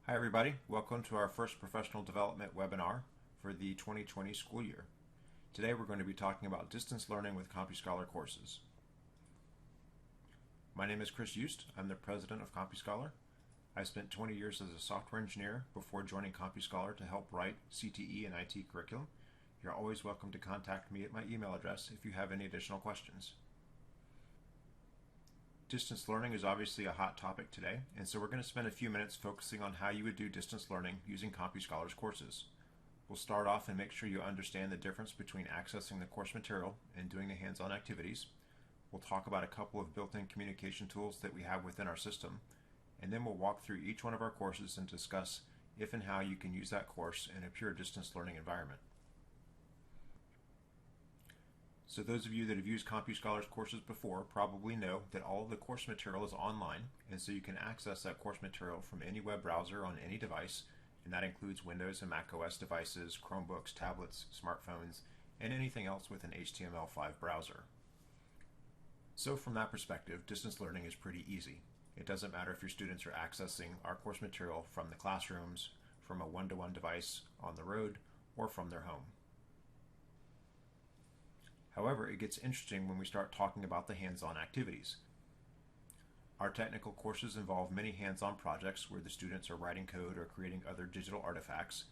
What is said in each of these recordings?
Hi everybody, welcome to our first professional development webinar for the 2020 school year. Today we're going to be talking about distance learning with CompuScholar courses. My name is Chris Youst. I'm the president of CompuScholar. I spent 20 years as a software engineer before joining CompuScholar to help write CTE and IT curriculum. You're always welcome to contact me at my email address if you have any additional questions. Distance learning is obviously a hot topic today, and so we're going to spend a few minutes focusing on how you would do distance learning using CompuScholar's courses. We'll start off and make sure you understand the difference between accessing the course material and doing the hands-on activities. We'll talk about a couple of built-in communication tools that we have within our system, and then we'll walk through each one of our courses and discuss if and how you can use that course in a pure distance learning environment. So those of you that have used CompuScholar's courses before probably know that all of the course material is online, and so you can access that course material from any web browser on any device, and that includes Windows and Mac OS devices, Chromebooks, tablets, smartphones, and anything else with an HTML5 browser. So from that perspective, distance learning is pretty easy. It doesn't matter if your students are accessing our course material from the classrooms, from a one-to-one device on the road, or from their home. However, it gets interesting when we start talking about the hands-on activities. Our technical courses involve many hands-on projects where the students are writing code or creating other digital artifacts,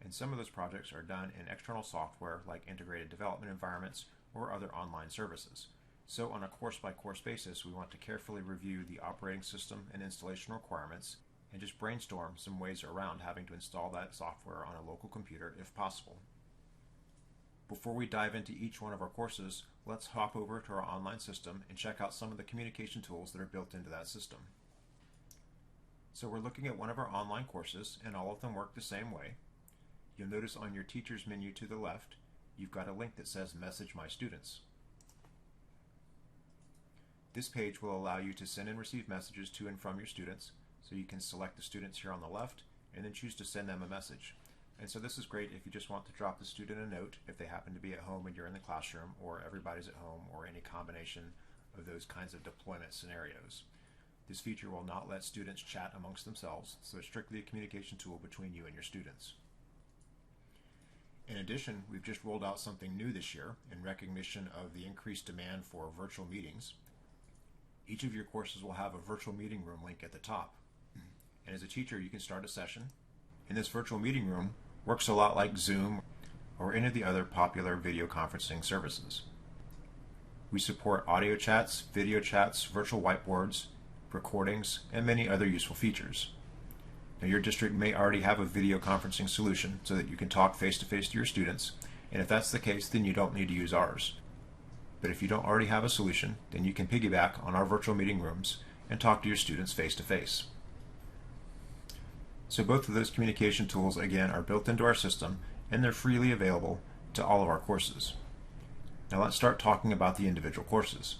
and some of those projects are done in external software like integrated development environments or other online services. So on a course-by-course basis, we want to carefully review the operating system and installation requirements and just brainstorm some ways around having to install that software on a local computer if possible. Before we dive into each one of our courses, let's hop over to our online system and check out some of the communication tools that are built into that system. So we're looking at one of our online courses, and all of them work the same way. You'll notice on your teacher's menu to the left, you've got a link that says Message My Students. This page will allow you to send and receive messages to and from your students, so you can select the students here on the left and then choose to send them a message. And so this is great if you just want to drop the student a note if they happen to be at home and you're in the classroom, or everybody's at home, or any combination of those kinds of deployment scenarios. This feature will not let students chat amongst themselves, so it's strictly a communication tool between you and your students. In addition, we've just rolled out something new this year in recognition of the increased demand for virtual meetings. Each of your courses will have a virtual meeting room link at the top. And as a teacher, you can start a session. In this virtual meeting room, works a lot like Zoom or any of the other popular video conferencing services. We support audio chats, video chats, virtual whiteboards, recordings, and many other useful features. Now, your district may already have a video conferencing solution so that you can talk face-to-face to your students, and if that's the case, then you don't need to use ours. But if you don't already have a solution, then you can piggyback on our virtual meeting rooms and talk to your students face-to-face. So both of those communication tools, again, are built into our system, and they're freely available to all of our courses. Now let's start talking about the individual courses.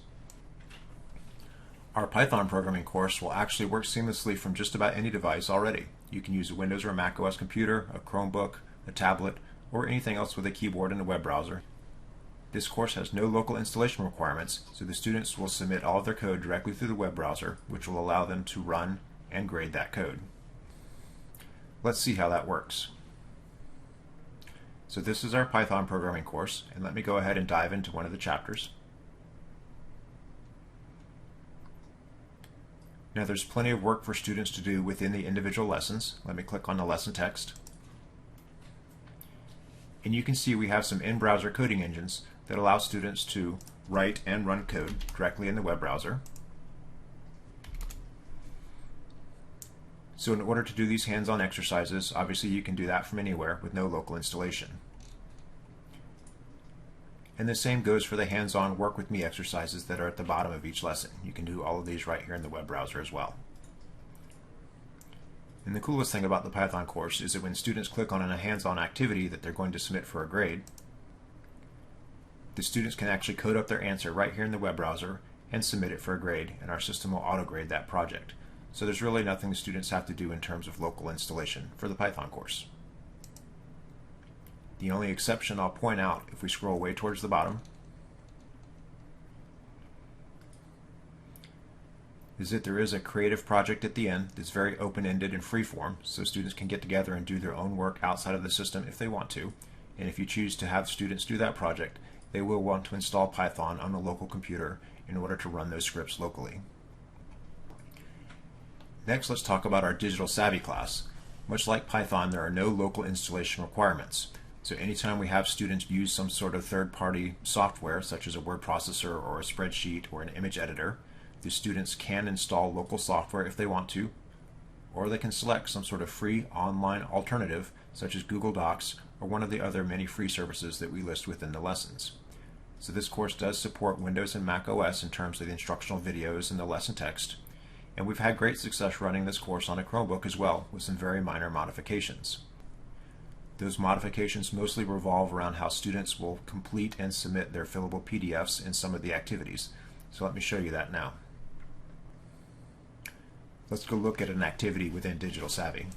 Our Python programming course will actually work seamlessly from just about any device already. You can use a Windows or a Mac OS computer, a Chromebook, a tablet, or anything else with a keyboard and a web browser. This course has no local installation requirements, so the students will submit all of their code directly through the web browser, which will allow them to run and grade that code. Let's see how that works. So this is our Python programming course, and let me go ahead and dive into one of the chapters. Now there's plenty of work for students to do within the individual lessons. Let me click on the lesson text. And you can see we have some in-browser coding engines that allow students to write and run code directly in the web browser. So in order to do these hands-on exercises, obviously you can do that from anywhere with no local installation. And the same goes for the hands-on work with me exercises that are at the bottom of each lesson. You can do all of these right here in the web browser as well. And the coolest thing about the Python course is that when students click on a hands-on activity that they're going to submit for a grade, the students can actually code up their answer right here in the web browser and submit it for a grade, and our system will auto-grade that project. So there's really nothing the students have to do in terms of local installation for the Python course. The only exception I'll point out, if we scroll way towards the bottom, is that there is a creative project at the end that's very open-ended and free-form, so students can get together and do their own work outside of the system if they want to. And if you choose to have students do that project, they will want to install Python on a local computer in order to run those scripts locally. Next, let's talk about our Digital Savvy class. Much like Python, there are no local installation requirements. So anytime we have students use some sort of third-party software, such as a word processor or a spreadsheet or an image editor, the students can install local software if they want to, or they can select some sort of free online alternative, such as Google Docs or one of the other many free services that we list within the lessons. So this course does support Windows and Mac OS in terms of the instructional videos and the lesson text. And we've had great success running this course on a Chromebook as well, with some very minor modifications. Those modifications mostly revolve around how students will complete and submit their fillable PDFs in some of the activities. So let me show you that now. Let's go look at an activity within Digital Savvy.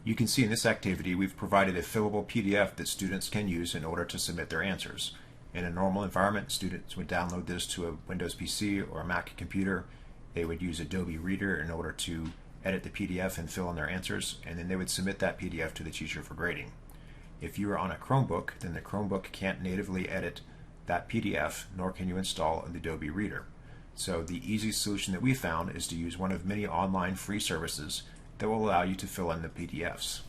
You can see in this activity we've provided a fillable PDF that students can use in order to submit their answers. In a normal environment, students would download this to a Windows PC or a Mac computer. They would use Adobe Reader in order to edit the PDF and fill in their answers, and then they would submit that PDF to the teacher for grading. If you are on a Chromebook, then the Chromebook can't natively edit that PDF, nor can you install an Adobe Reader. So the easy solution that we found is to use one of many online free services that will allow you to fill in the PDFs.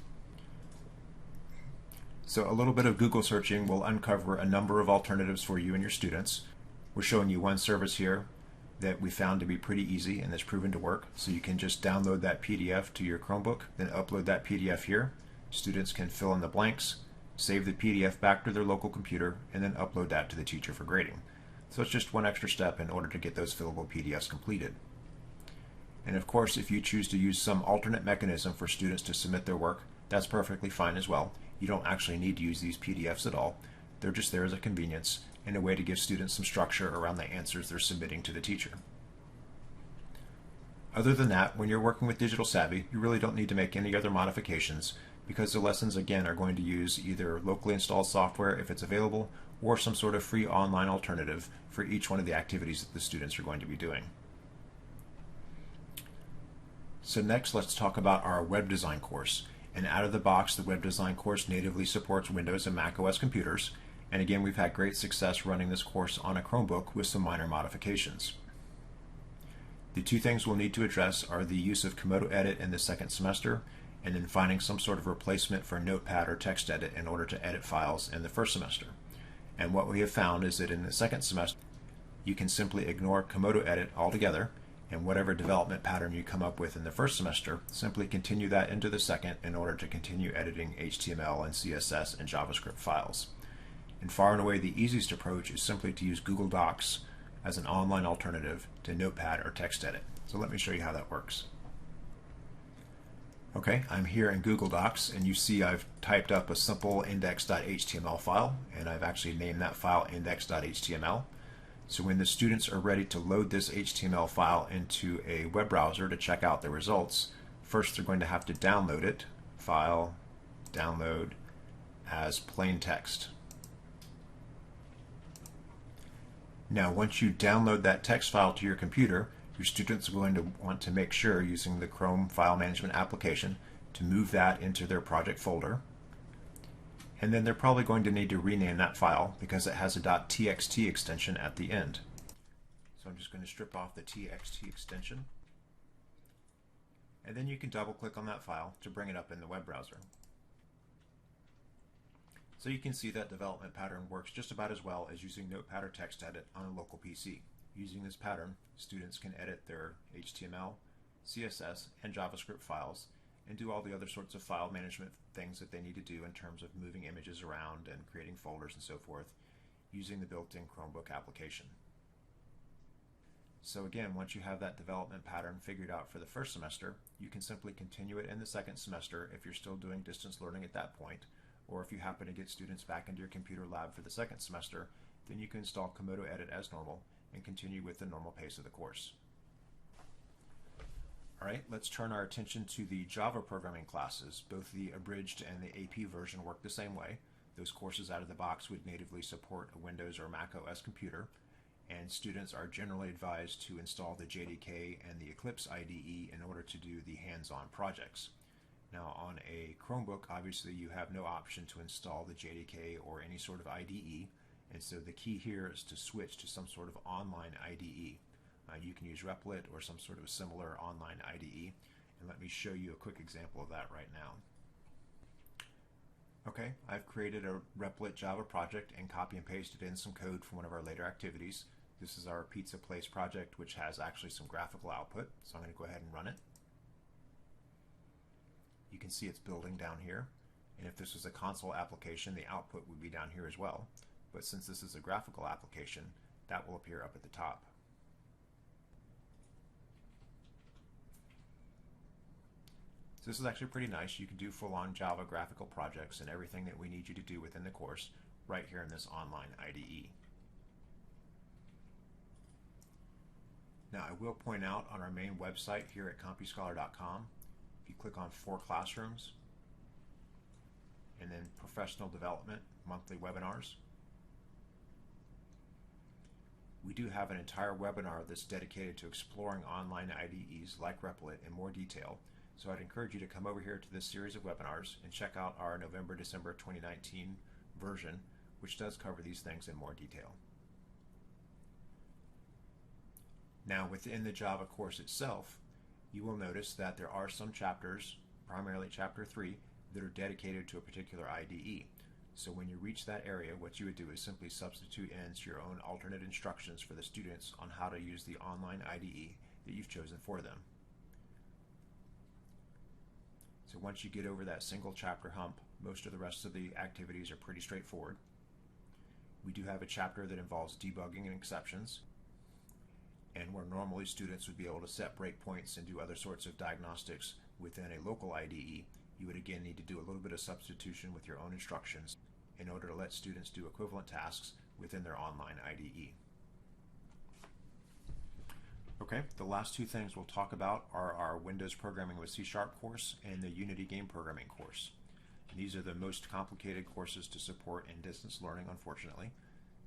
So a little bit of Google searching will uncover a number of alternatives for you and your students. We're showing you one service here that we found to be pretty easy and that's proven to work. So you can just download that PDF to your Chromebook, then upload that PDF here. Students can fill in the blanks, save the PDF back to their local computer, and then upload that to the teacher for grading. So it's just one extra step in order to get those fillable PDFs completed. And of course, if you choose to use some alternate mechanism for students to submit their work, that's perfectly fine as well. You don't actually need to use these PDFs at all. They're just there as a convenience and a way to give students some structure around the answers they're submitting to the teacher. Other than that, when you're working with Digital Savvy, you really don't need to make any other modifications because the lessons, again, are going to use either locally installed software if it's available or some sort of free online alternative for each one of the activities that the students are going to be doing. So next, let's talk about our web design course. And out of the box, the web design course natively supports Windows and Mac OS computers. And again, we've had great success running this course on a Chromebook with some minor modifications. The two things we'll need to address are the use of Komodo Edit in the second semester, and then finding some sort of replacement for Notepad or TextEdit in order to edit files in the first semester. And what we have found is that in the second semester, you can simply ignore Komodo Edit altogether, and whatever development pattern you come up with in the first semester, simply continue that into the second in order to continue editing HTML and CSS and JavaScript files. And far and away the easiest approach is simply to use Google Docs as an online alternative to Notepad or TextEdit. So let me show you how that works. Okay, I'm here in Google Docs, and you see I've typed up a simple index.html file, and I've actually named that file index.html. So when the students are ready to load this HTML file into a web browser to check out the results, first they're going to have to download it, file, download as plain text. Now once you download that text file to your computer, your students are going to want to make sure, using the Chrome file management application, to move that into their project folder. And then they're probably going to need to rename that file because it has a .txt extension at the end. So I'm just going to strip off the txt extension. And then you can double click on that file to bring it up in the web browser. So you can see that development pattern works just about as well as using Notepad or TextEdit on a local PC. Using this pattern, students can edit their HTML, CSS, and JavaScript files and do all the other sorts of file management things that they need to do in terms of moving images around and creating folders and so forth using the built-in Chromebook application. So again, once you have that development pattern figured out for the first semester, you can simply continue it in the second semester if you're still doing distance learning at that point, or if you happen to get students back into your computer lab for the second semester, then you can install Komodo Edit as normal and continue with the normal pace of the course. Alright, let's turn our attention to the Java programming classes. Both the abridged and the AP version work the same way. Those courses out of the box would natively support a Windows or Mac OS computer, and students are generally advised to install the JDK and the Eclipse IDE in order to do the hands-on projects. Now on a Chromebook, obviously you have no option to install the JDK or any sort of IDE, and so the key here is to switch to some sort of online IDE. You can use Replit or some sort of similar online IDE, and let me show you a quick example of that right now. Okay, I've created a Replit Java project and copy and pasted in some code from one of our later activities. This is our pizza place project, which has actually some graphical output, so I'm going to go ahead and run it. You can see it's building down here, and if this was a console application, the output would be down here as well. But since this is a graphical application, that will appear up at the top. So this is actually pretty nice. You can do full-on Java graphical projects and everything that we need you to do within the course right here in this online IDE. Now I will point out on our main website here at CompuScholar.com, if you click on For Classrooms and then Professional Development Monthly Webinars, we do have an entire webinar that's dedicated to exploring online IDEs like Replit in more detail. So I'd encourage you to come over here to this series of webinars and check out our November-December 2019 version, which does cover these things in more detail. Now within the Java course itself, you will notice that there are some chapters, primarily chapter 3, that are dedicated to a particular IDE. So when you reach that area, what you would do is simply substitute in your own alternate instructions for the students on how to use the online IDE that you've chosen for them. So once you get over that single chapter hump, most of the rest of the activities are pretty straightforward. We do have a chapter that involves debugging and exceptions, and where normally students would be able to set breakpoints and do other sorts of diagnostics within a local IDE, you would again need to do a little bit of substitution with your own instructions in order to let students do equivalent tasks within their online IDE. Okay, the last two things we'll talk about are our Windows Programming with C# course and the Unity Game Programming course. And these are the most complicated courses to support in distance learning, unfortunately.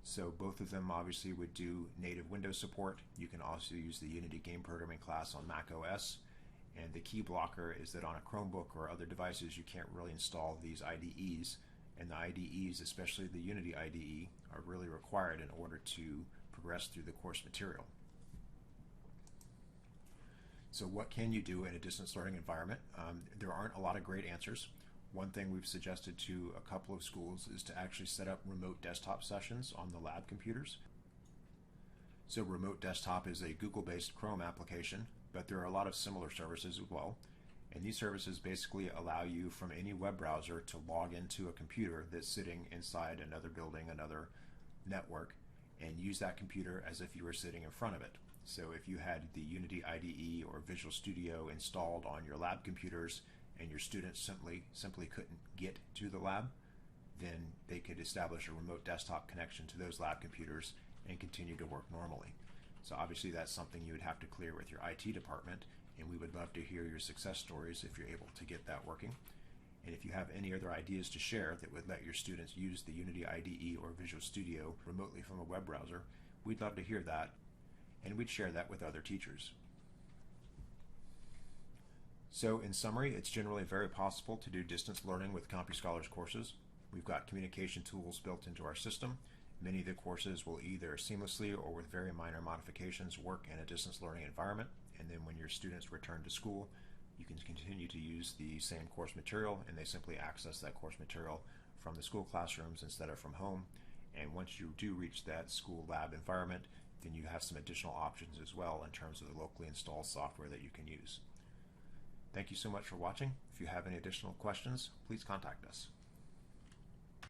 So both of them obviously would do native Windows support. You can also use the Unity Game Programming class on Mac OS. And the key blocker is that on a Chromebook or other devices you can't really install these IDEs. And the IDEs, especially the Unity IDE, are really required in order to progress through the course material. So what can you do in a distance learning environment? There aren't a lot of great answers. One thing we've suggested to a couple of schools is to actually set up remote desktop sessions on the lab computers. So remote desktop is a Google-based Chrome application, but there are a lot of similar services as well. And these services basically allow you from any web browser to log into a computer that's sitting inside another building, another network, and use that computer as if you were sitting in front of it. So if you had the Unity IDE or Visual Studio installed on your lab computers and your students simply couldn't get to the lab, then they could establish a remote desktop connection to those lab computers and continue to work normally. So obviously that's something you would have to clear with your IT department, and we would love to hear your success stories if you're able to get that working. And if you have any other ideas to share that would let your students use the Unity IDE or Visual Studio remotely from a web browser, we'd love to hear that, and we'd share that with other teachers. So in summary, it's generally very possible to do distance learning with CompuScholar's courses. We've got communication tools built into our system. Many of the courses will either seamlessly or with very minor modifications work in a distance learning environment, and then when your students return to school, you can continue to use the same course material, and they simply access that course material from the school classrooms instead of from home. And once you do reach that school lab environment, then you have some additional options as well in terms of the locally installed software that you can use. Thank you so much for watching. If you have any additional questions, please contact us.